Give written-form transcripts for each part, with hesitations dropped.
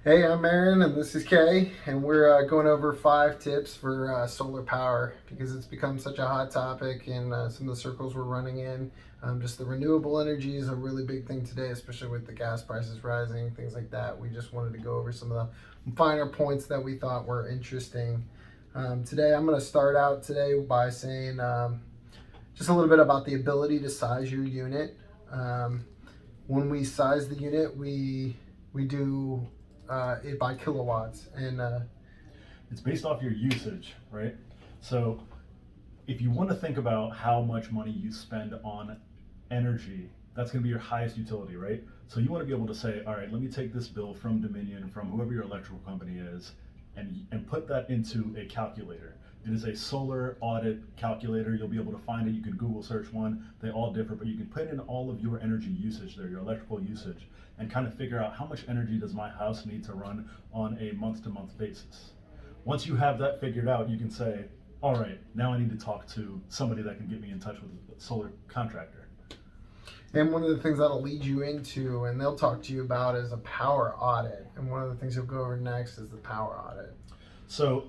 Hey, I'm Aaron, and this is Kay, and we're going over 5 tips for solar power because it's become such a hot topic in some of the circles we're running in. Just the renewable energy is a really big thing today, especially with the gas prices rising, things like that. We just wanted to go over some of the finer points that we thought were interesting. Today, I'm going to start out today by saying just a little bit about the ability to size your unit. Um, when we size the unit, we do it by kilowatts, and It's based off your usage, right? So if you want to think about how much money you spend on energy, that's going to be your highest utility, right? So you want to be able to say, all right, let me take this bill from Dominion, from whoever your electrical company is, and put that into a calculator. It is a solar audit calculator. You'll be able to find it. You can Google search one. They all differ, but you can put in all of your energy usage there, your electrical usage, and kind of figure out how much energy does my house need to run on a month-to-month basis. Once you have that figured out, you can say, all right, now I need to talk to somebody that can get me in touch with a solar contractor. one of the things that'll lead you into, and they'll talk to you about, is a power audit. And one of the things you'll go over next is the power audit. So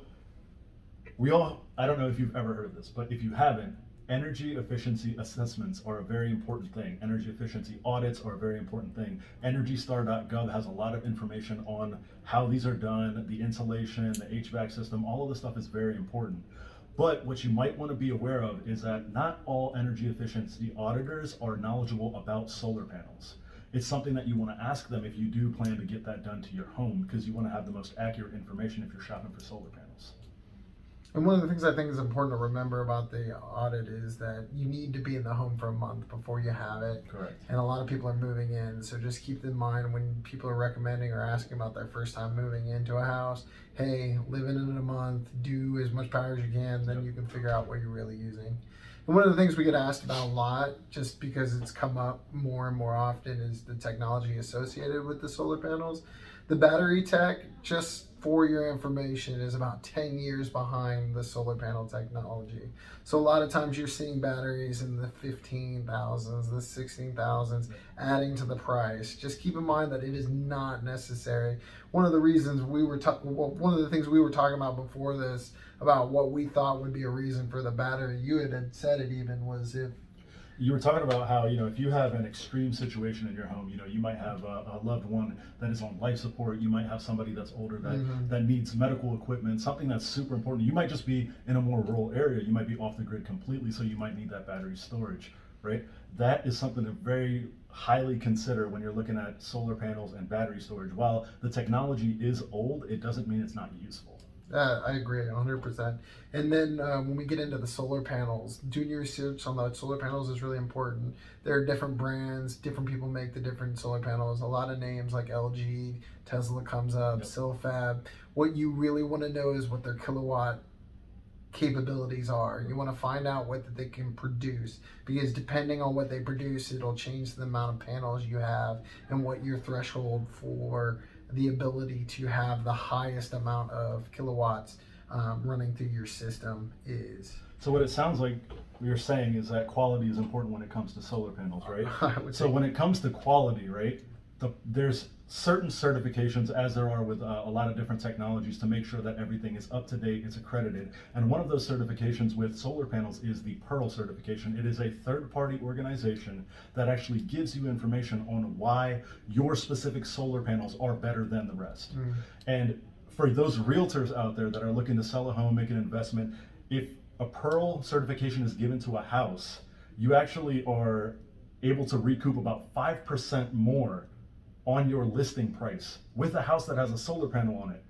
I don't know if you've ever heard of this, but if you haven't, energy efficiency assessments are a very important thing. Energy efficiency audits are a very important thing. EnergyStar.gov has a lot of information on how these are done, the insulation, the HVAC system, all of this stuff is very important. But what you might want to be aware of is that not all energy efficiency auditors are knowledgeable about solar panels. It's something that you want to ask them if you do plan to get that done to your home, because you want to have the most accurate information if you're shopping for solar panels. And one of the things I think is important to remember about the audit is that you need to be in the home for a month before you have it. Correct. And a lot of people are moving in, so just keep in mind when people are recommending or asking about their first time moving into a house, hey, live in it a month, do as much power as you can, then you can figure out what you're really using. And one of the things we get asked about a lot, just because it's come up more and more often, is the technology associated with the solar panels. The battery tech, just for your information, is about 10 years behind the solar panel technology. So a lot of times you're seeing batteries in the 15,000s, the 16,000s, adding to the price. Just keep in mind that it is not necessary. One of the reasons one of the things we were talking about before this, about what we thought would be a reason for the battery, you had said it even, was if You were talking about how, if you have an extreme situation in your home, you might have a loved one that is on life support. You might have somebody that's older that needs medical equipment, something that's super important. You might just be in a more rural area. You might be off the grid completely, so you might need that battery storage, right? That is something to very highly consider when you're looking at solar panels and battery storage. While the technology is old, it doesn't mean it's not useful. I agree 100%. And then when we get into the solar panels, doing your research on the solar panels is really important. There are different brands, different people make the different solar panels. A lot of names like LG, Tesla comes up, Yep. Silfab. What you really want to know is what their kilowatt capabilities are. You want to find out what they can produce, because depending on what they produce, it'll change the amount of panels you have and what your threshold for the ability to have the highest amount of kilowatts running through your system is. So what it sounds like you're saying is that quality is important when it comes to solar panels, right? I would So say, when it comes to quality, right, there's certain certifications, as there are with a lot of different technologies, to make sure that everything is up to date, it's accredited. And one of those certifications with solar panels is the Pearl certification. It is a third-party organization that actually gives you information on why your specific solar panels are better than the rest. And for those realtors out there that are looking to sell a home, make an investment, if a Pearl certification is given to a house, you actually are able to recoup about 5% more on your listing price with a house that has a solar panel on it,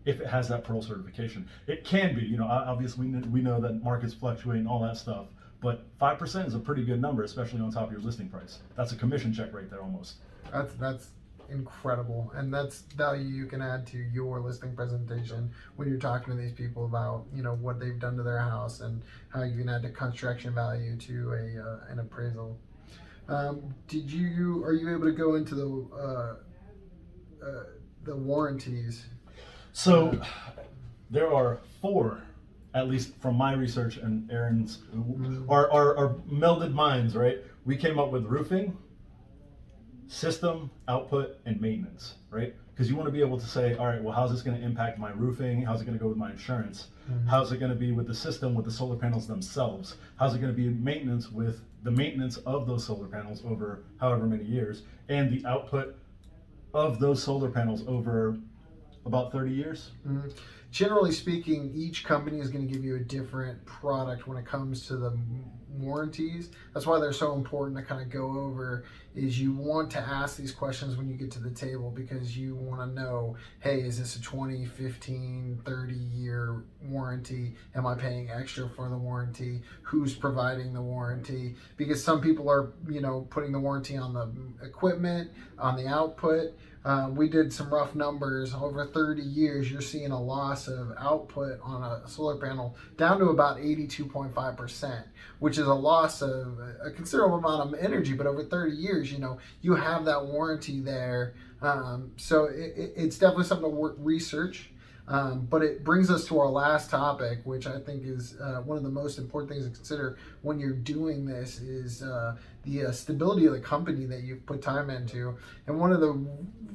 if it has that Pearl certification. It can be, obviously we know that markets fluctuate and all that stuff, but 5% is a pretty good number, especially on top of your listing price. That's a commission check right there almost. that's incredible, and that's value you can add to your listing presentation when you're talking to these people about what they've done to their house and how you can add the construction value to an appraisal. Are you able to go into the warranties? So there are four, at least from my research and Aaron's, our melded minds, right? We came up with roofing, system, output, and maintenance, right? because you want to be able to say, all right, well, how's this going to impact my roofing? How's it going to go with my insurance? How's it going to be with the system, with the solar panels themselves? How's it going to be maintenance with the maintenance of those solar panels over however many years, and the output of those solar panels over about 30 years? Generally speaking, each company is going to give you a different product when it comes to the warranties. That's why they're so important to kind of go over. Is you want to ask these questions when you get to the table, because you want to know, hey, is this a 20, 15, 30 year warranty? Am I paying extra for the warranty? Who's providing the warranty? Because some people are, putting the warranty on the equipment, on the output. We did some rough numbers. Over 30 years, you're seeing a loss of output on a solar panel down to about 82.5%, which is a loss of a considerable amount of energy. But over 30 years, you have that warranty there. So it's definitely something to research. But it brings us to our last topic, which I think is one of the most important things to consider when you're doing this, is the stability of the company that you've put time into. And one of the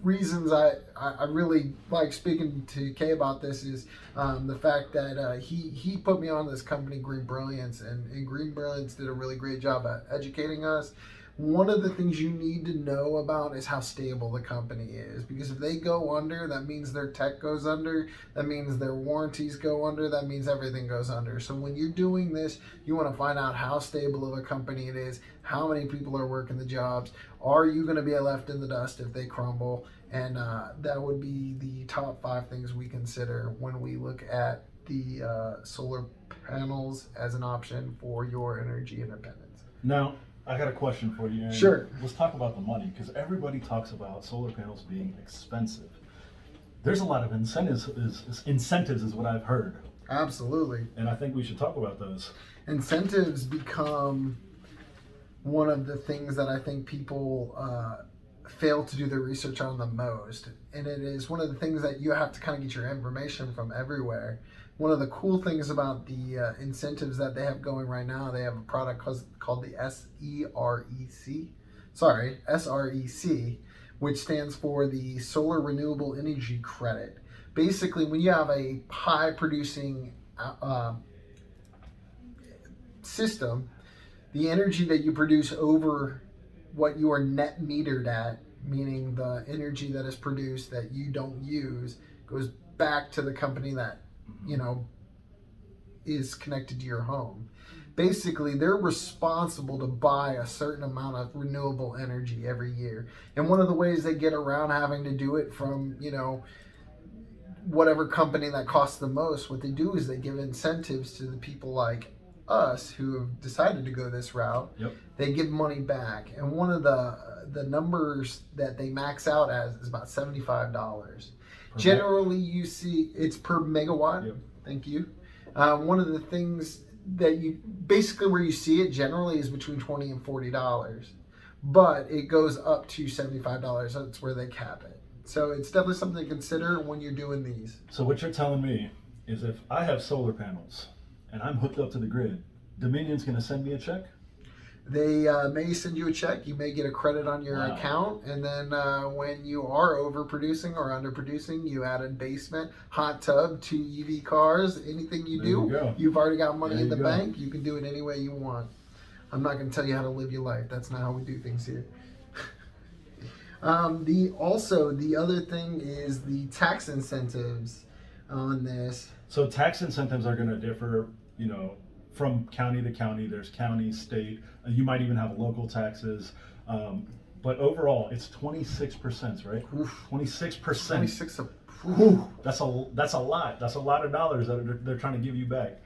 reasons I really like speaking to Kay about this is the fact that he put me on this company, Green Brilliance, and Green Brilliance did a really great job at educating us. One of the things you need to know about is how stable the company is, because if they go under, that means their tech goes under, that means their warranties go under, that means everything goes under. So when you're doing this, you want to find out how stable of a company it is, how many people are working the jobs, are you going to be left in the dust if they crumble, and that would be the top 5 things we consider when we look at the solar panels as an option for your energy independence. Now, I got a question for you, Aaron. Sure. Let's talk about the money, because everybody talks about solar panels being expensive. There's a lot of incentives is what I've heard. Absolutely. And I think we should talk about those. Incentives become one of the things that I think people fail to do their research on the most. And it is one of the things that you have to kind of get your information from everywhere. One of the cool things about the incentives that they have going right now, they have a product called the SREC, which stands for the Solar Renewable Energy Credit. Basically, when you have a high producing system, the energy that you produce over what you are net metered at, meaning the energy that is produced that you don't use, goes back to the company that is connected to your home. Basically, they're responsible to buy a certain amount of renewable energy every year. And one of the ways they get around having to do it from, whatever company that costs the most, what they do is they give incentives to the people like us who have decided to go this route. Yep. They give money back. And one of the numbers that they max out as is about $75. Generally, you see it's per megawatt. Yep. Thank you. One of the things that where you see it generally is between $20 and $40, but it goes up to $75. That's where they cap it. So it's definitely something to consider when you're doing these. So what you're telling me is, if I have solar panels and I'm hooked up to the grid, Dominion's going to send me a check? They may send you a check. You may get a credit on your account, and then when you are overproducing or underproducing, you add a basement, hot tub, 2 EV cars, anything you do, you've already got money in the bank. You can do it any way you want. I'm not going to tell you how to live your life. That's not how we do things here. The other thing is the tax incentives on this. So tax incentives are going to differ, from county to county. There's county, state, you might even have local taxes. But overall, it's 26%, right? Oof. 26%. 26. That's a lot. That's a lot of dollars that they're trying to give you back.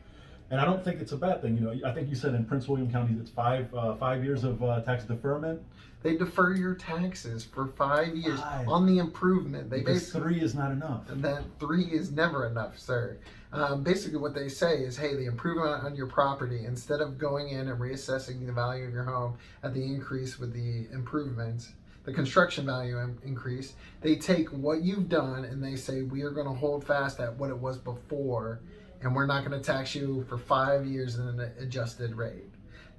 And I don't think it's a bad thing. I think you said in Prince William County it's 5 years of tax deferment. They defer your taxes for 5 years on the improvement. Because 3 is not enough. That 3 is never enough, sir. Basically what they say is, hey, the improvement on your property, instead of going in and reassessing the value of your home at the increase with the improvements, the construction value increase, they take what you've done and they say, we are going to hold fast at what it was before, and we're not going to tax you for 5 years at an adjusted rate.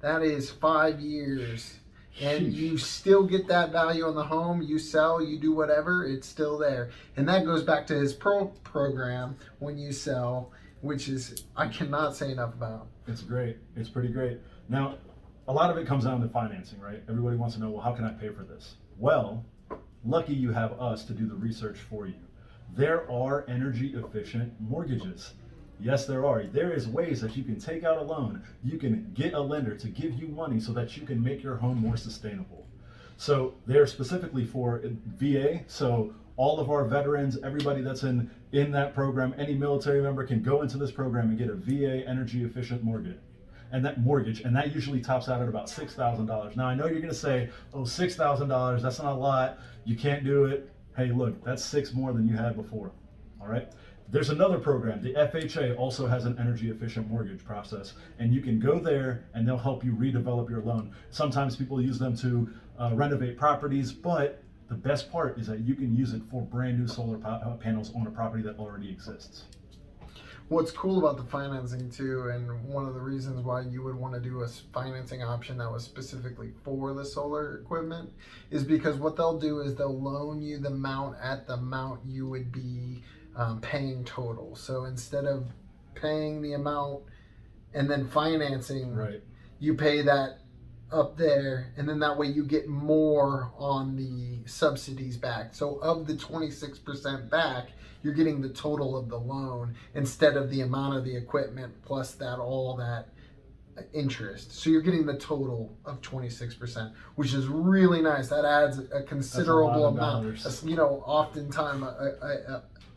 That is 5 years and Sheesh. you still get that value on the home. You sell, you do whatever, it's still there. And that goes back to his program when you sell, which is, I cannot say enough about. It's great. It's pretty great. Now, a lot of it comes down to financing, right? Everybody wants to know, well, how can I pay for this? Well, lucky you have us to do the research for you. There are energy efficient mortgages. Yes, there are. There is ways that you can take out a loan. You can get a lender to give you money so that you can make your home more sustainable. So they're specifically for VA. So all of our veterans, everybody that's in that program, any military member can go into this program and get a VA energy efficient mortgage. And that usually tops out at about $6,000. Now I know you're going to say, oh, $6,000, that's not a lot. You can't do it. Hey, look, that's six more than you had before. All right. There's another program. The FHA also has an energy efficient mortgage process, and you can go there and they'll help you redevelop your loan. Sometimes people use them to renovate properties, but the best part is that you can use it for brand new solar panels on a property that already exists. What's cool about the financing too, and one of the reasons why you would want to do a financing option that was specifically for the solar equipment, is because what they'll do is they'll loan you the amount at the amount you would be paying total. So instead of paying the amount and then financing, right, you pay that up there, and then that way you get more on the subsidies back. So of the 26% back, you're getting the total of the loan instead of the amount of the equipment plus that all that interest. So you're getting the total of 26%, which is really nice. That adds a considerable amount. Oftentimes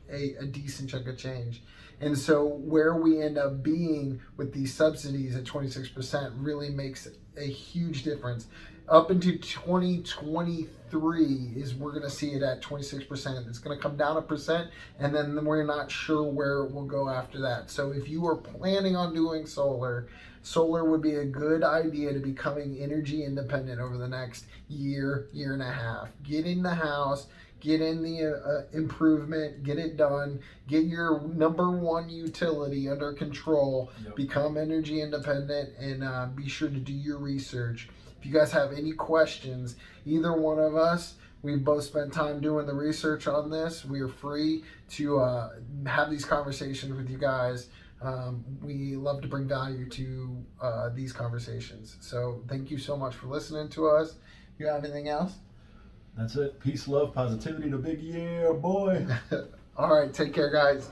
a decent chunk of change. And so where we end up being with these subsidies at 26% really makes a huge difference. Up into 2023 is we're going to see it at 26%. It's going to come down a percent, and then we're not sure where it will go after that. So if you are planning on doing solar would be a good idea to becoming energy independent over the next year and a half. Get in the house, get in the improvement, get it done, get your number one utility under control, become energy independent, and be sure to do your research. If you guys have any questions, either one of us, we've both spent time doing the research on this. We are free to have these conversations with you guys. We love to bring value to these conversations. So thank you so much for listening to us. You have anything else? That's it. Peace, love, positivity, the big yeah, boy. All right. Take care, guys.